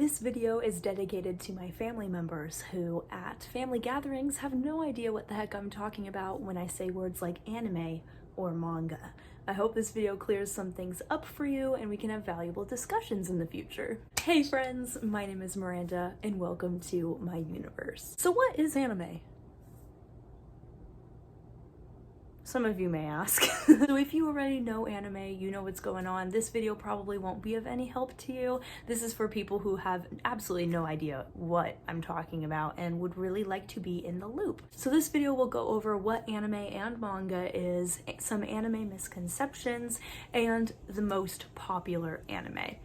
This video is dedicated to my family members who, at family gatherings, have no idea what the heck I'm talking about when I say words like anime or manga. I hope this video clears some things up for you and we can have valuable discussions in the future. Hey friends, my name is Miranda and welcome to my universe. So what is anime? Some of you may ask. So if you already know anime, you know what's going on, this video probably won't be of any help to you. This is for people who have absolutely no idea what I'm talking about and would really like to be in the loop. So this video will go over what anime and manga is, some anime misconceptions, and the most popular anime.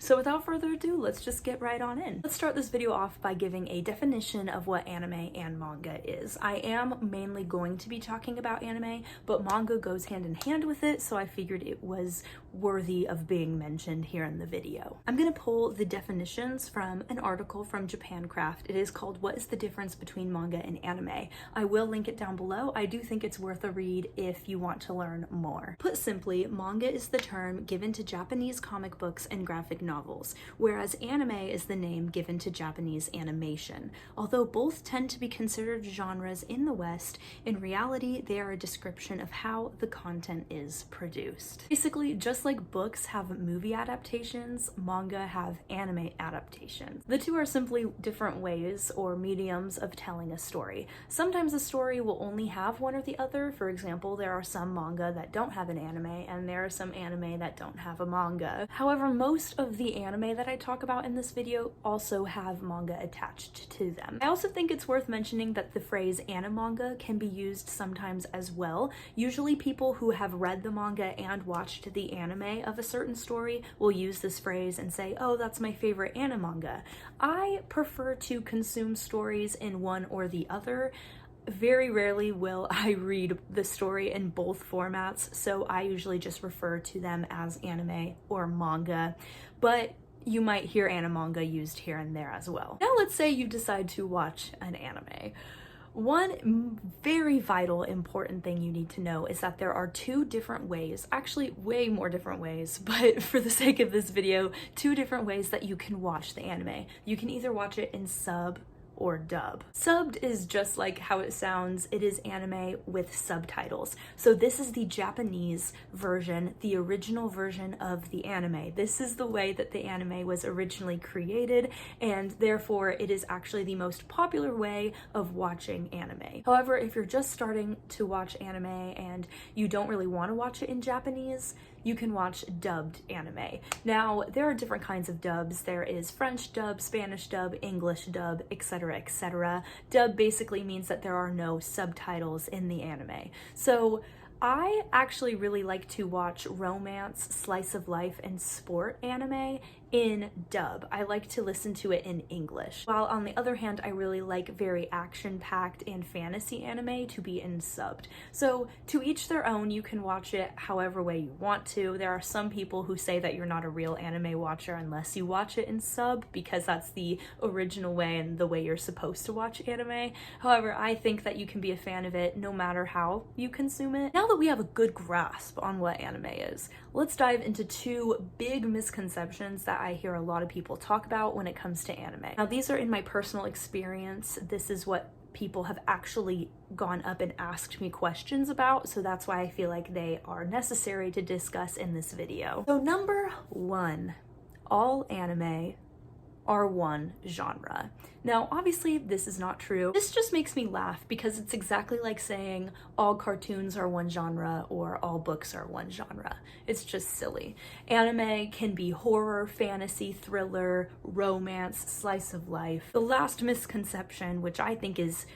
So without further ado, let's just get right on in. Let's start this video off by giving a definition of what anime and manga is. I am mainly going to be talking about anime, but manga goes hand in hand with it, so I figured it was worthy of being mentioned here in the video. I'm gonna pull the definitions from an article from Japan Craft. It is called "What is the difference between manga and anime?" I will link it down below. I do think it's worth a read if you want to learn more. Put simply, manga is the term given to Japanese comic books and graphic novels, whereas anime is the name given to Japanese animation. Although both tend to be considered genres in the West, in reality they are a description of how the content is produced. Basically, just like books have movie adaptations, manga have anime adaptations. The two are simply different ways or mediums of telling a story. Sometimes a story will only have one or the other. For example, there are some manga that don't have an anime, and there are some anime that don't have a manga. However, most of the anime that I talk about in this video also have manga attached to them. I also think it's worth mentioning that the phrase animanga can be used sometimes as well. Usually people who have read the manga and watched the anime of a certain story will use this phrase and say, oh, that's my favorite animanga. I prefer to consume stories in one or the other. Very rarely will I read the story in both formats, so I usually just refer to them as anime or manga, but you might hear animanga used here and there as well. Now let's say you decide to watch an anime. One very vital, important thing you need to know is that there are two different ways, actually way more different ways, but for the sake of this video, two different ways that you can watch the anime. You can either watch it in sub or dub. Subbed is just like how it sounds. It is anime with subtitles. So this is the Japanese version, the original version of the anime. This is the way that the anime was originally created, and therefore it is actually the most popular way of watching anime. However, if you're just starting to watch anime and you don't really want to watch it in Japanese, you can watch dubbed anime. Now, there are different kinds of dubs. There is French dub, Spanish dub, English dub, etc., etc. Dub basically means that there are no subtitles in the anime. So I actually really like to watch romance, slice of life, and sport anime in dub. I like to listen to it in English. While on the other hand, I really like very action-packed and fantasy anime to be in subbed. So to each their own, you can watch it however way you want to. There are some people who say that you're not a real anime watcher unless you watch it in sub, because that's the original way and the way you're supposed to watch anime. However, I think that you can be a fan of it no matter how you consume it. Now that we have a good grasp on what anime is, let's dive into two big misconceptions that I hear a lot of people talk about when it comes to anime. Now, these are in my personal experience. This is what people have actually gone up and asked me questions about, so that's why I feel like they are necessary to discuss in this video. So number one, all anime are one genre. Now, obviously, this is not true. This just makes me laugh because it's exactly like saying all cartoons are one genre or all books are one genre. It's just silly. Anime can be horror, fantasy, thriller, romance, slice of life. The last misconception, which I think is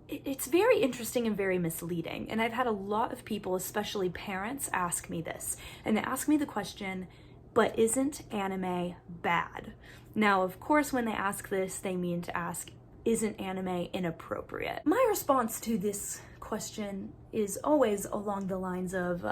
it's very interesting and very misleading, and I've had a lot of people, especially parents, ask me this, and they ask me the question, but isn't anime bad? Now, of course, when they ask this, they mean to ask, isn't anime inappropriate? My response to this question is always along the lines of,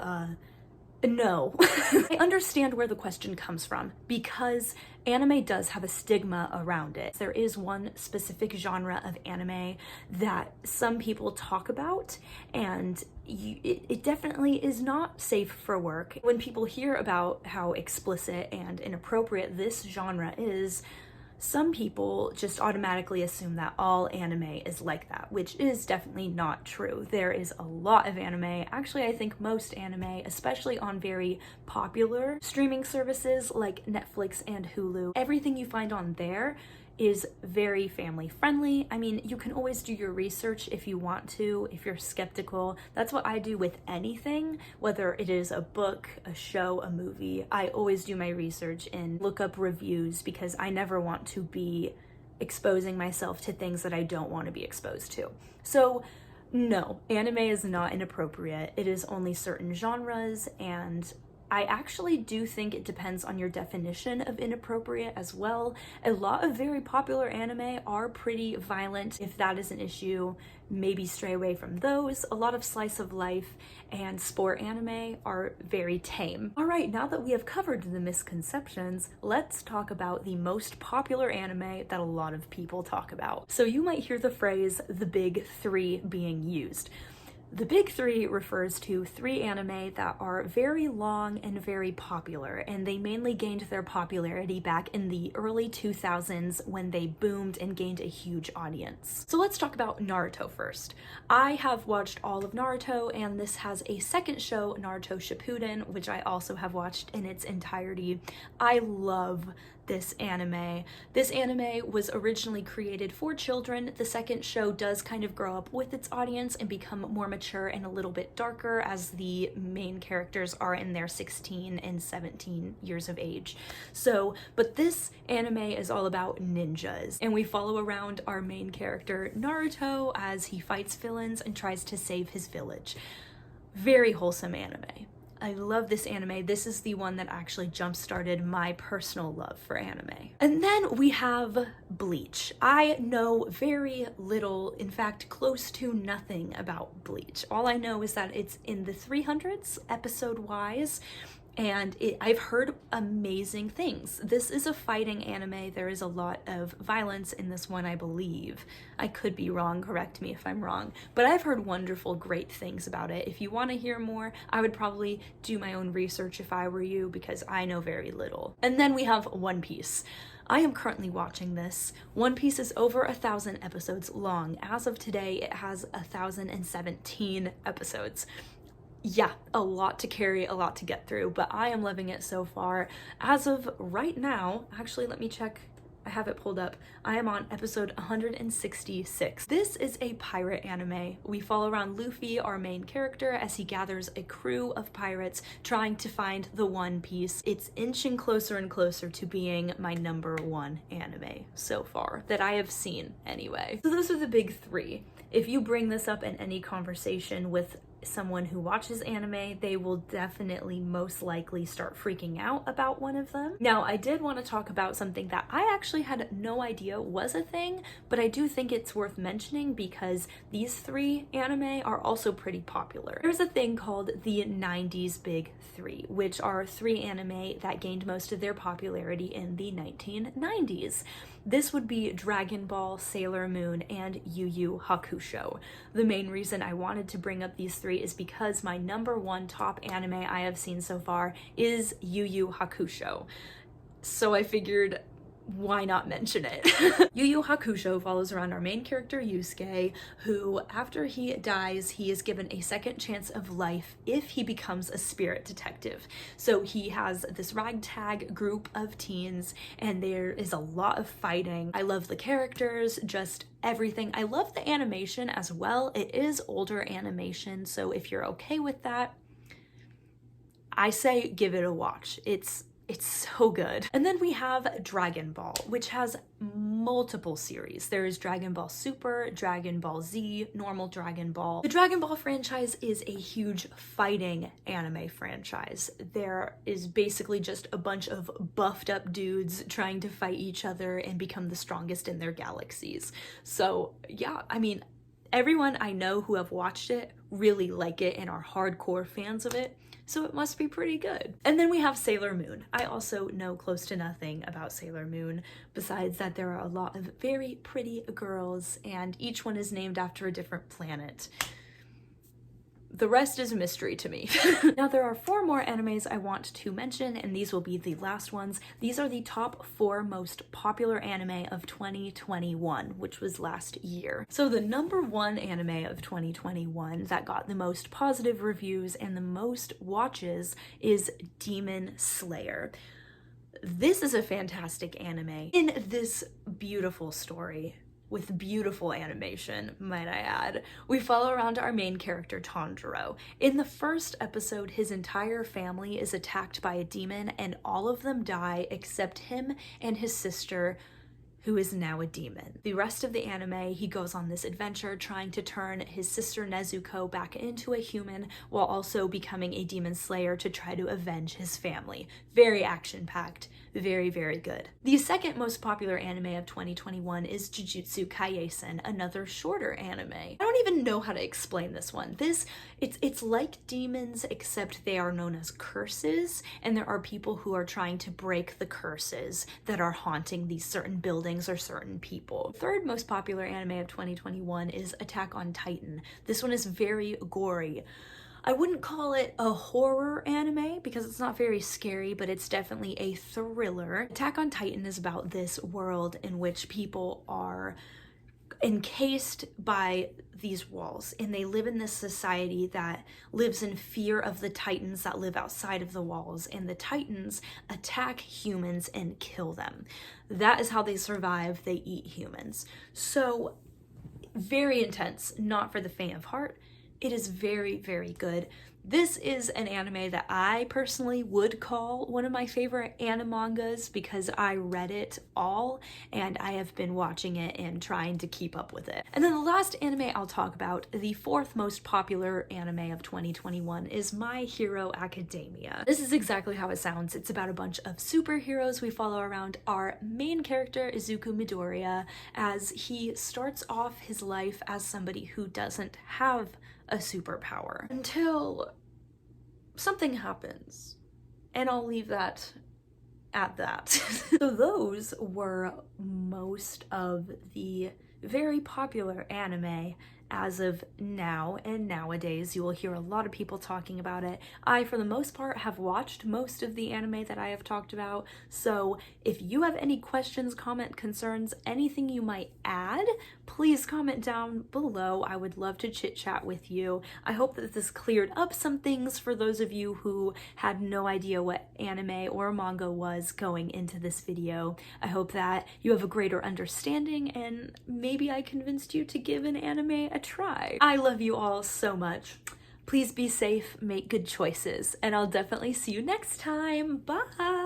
No. I understand where the question comes from because anime does have a stigma around it. There is one specific genre of anime that some people talk about, and it definitely is not safe for work. When people hear about how explicit and inappropriate this genre is, some people just automatically assume that all anime is like that, which is definitely not true. There is a lot of anime, actually I think most anime, especially on very popular streaming services like Netflix and Hulu. Everything you find on there is very family friendly. I mean, you can always do your research if you want to, if you're skeptical. That's what I do with anything, whether it is a book, a show, a movie. I always do my research and look up reviews because I never want to be exposing myself to things that I don't want to be exposed to. So no, anime is not inappropriate. It is only certain genres, and I actually do think it depends on your definition of inappropriate as well. A lot of very popular anime are pretty violent. If that is an issue, maybe stray away from those. A lot of slice of life and sport anime are very tame. All right, now that we have covered the misconceptions, let's talk about the most popular anime that a lot of people talk about. So you might hear the phrase the big three being used. The big three refers to 3 anime that are very long and very popular, and they mainly gained their popularity back in the early 2000s when they boomed and gained a huge audience. So let's talk about Naruto first. I have watched all of Naruto, and this has a second show, Naruto Shippuden, which I also have watched in its entirety. I love this anime. This anime was originally created for children. The second show does kind of grow up with its audience and become more mature and a little bit darker as the main characters are in their 16 and 17 years of age. But this anime is all about ninjas, and we follow around our main character Naruto as he fights villains and tries to save his village. Very wholesome anime. I love this anime. This is the one that actually jump-started my personal love for anime. And then we have Bleach. I know very little, in fact, close to nothing about Bleach. All I know is that it's in the 300s episode-wise, and I've heard amazing things. This is a fighting anime. There is a lot of violence in this one, I believe. I could be wrong, correct me if I'm wrong, but I've heard wonderful, great things about it. If you want to hear more, I would probably do my own research if I were you, because I know very little. And then we have One Piece. I am currently watching this. One Piece is over 1,000 episodes long. As of today, it has 1,017 episodes. Yeah, a lot to carry, a lot to get through, but I am loving it so far. As of right now, actually, let me check. I have it pulled up. I am on episode 166. This is a pirate anime. We follow around Luffy, our main character, as he gathers a crew of pirates trying to find the One Piece. It's inching closer and closer to being my #1 anime so far, that I have seen anyway. So those are the big 3. If you bring this up in any conversation with someone who watches anime, they will definitely most likely start freaking out about one of them. Now, I did want to talk about something that I actually had no idea was a thing, but I do think it's worth mentioning because these 3 anime are also pretty popular. There's a thing called the 90s Big 3, which are 3 anime that gained most of their popularity in the 1990s. This would be Dragon Ball, Sailor Moon, and Yu Yu Hakusho. The main reason I wanted to bring up these 3 is because my #1 top anime I have seen so far is Yu Yu Hakusho. So I figured, why not mention it? Yu Yu Hakusho follows around our main character Yusuke, who after he dies, he is given a second chance of life if he becomes a spirit detective. So he has this ragtag group of teens, and there is a lot of fighting. I love the characters, just everything. I love the animation as well. It is older animation, so if you're okay with that, I say give it a watch. It's so good. And then we have Dragon Ball, which has multiple series. There is Dragon Ball Super, Dragon Ball Z, normal Dragon Ball. The Dragon Ball franchise is a huge fighting anime franchise. There is basically just a bunch of buffed up dudes trying to fight each other and become the strongest in their galaxies. So yeah, I mean, everyone I know who have watched it really like it and are hardcore fans of it. so it must be pretty good. And then we have Sailor Moon. I also know close to nothing about Sailor Moon, besides that there are a lot of very pretty girls, and each one is named after a different planet. The rest is a mystery to me. Now there are 4 more animes I want to mention, and these will be the last ones. These are the top 4 most popular anime of 2021, which was last year. So the number 1 anime of 2021 that got the most positive reviews and the most watches is Demon Slayer. This is a fantastic anime in this beautiful story, with beautiful animation, might I add. We follow around our main character, Tanjiro. In the first episode, his entire family is attacked by a demon, and all of them die except him and his sister, who is now a demon. The rest of the anime, he goes on this adventure trying to turn his sister Nezuko back into a human while also becoming a demon slayer to try to avenge his family. Very action-packed, very, very good. The second most popular anime of 2021 is Jujutsu Kaisen, another shorter anime. I don't even know how to explain this one. It's like demons, except they are known as curses, and there are people who are trying to break the curses that are haunting these certain buildings or certain people. The third most popular anime of 2021 is Attack on Titan. This one is very gory. I wouldn't call it a horror anime because it's not very scary, but it's definitely a thriller. Attack on Titan is about this world in which people are encased by these walls, and they live in this society that lives in fear of the titans that live outside of the walls, and the titans attack humans and kill them. That is how they survive. They eat humans. So very intense, not for the faint of heart. It is very, very good. This is an anime that I personally would call one of my favorite animangas because I read it all and I have been watching it and trying to keep up with it. And then the last anime I'll talk about, the 4th most popular anime of 2021, is My Hero Academia. This is exactly how it sounds. It's about a bunch of superheroes. We follow around our main character, Izuku Midoriya, as he starts off his life as somebody who doesn't have a superpower until something happens, and I'll leave that at that. So those were most of the very popular anime as of now, and nowadays you will hear a lot of people talking about it. I, for the most part, have watched most of the anime that I have talked about, so if you have any questions, comment, concerns, anything you might add, please comment down below. I would love to chit chat with you. I hope that this cleared up some things for those of you who had no idea what anime or manga was going into this video. I hope that you have a greater understanding, and maybe I convinced you to give an anime a try. I love you all so much. Please be safe, make good choices, and I'll definitely see you next time. Bye!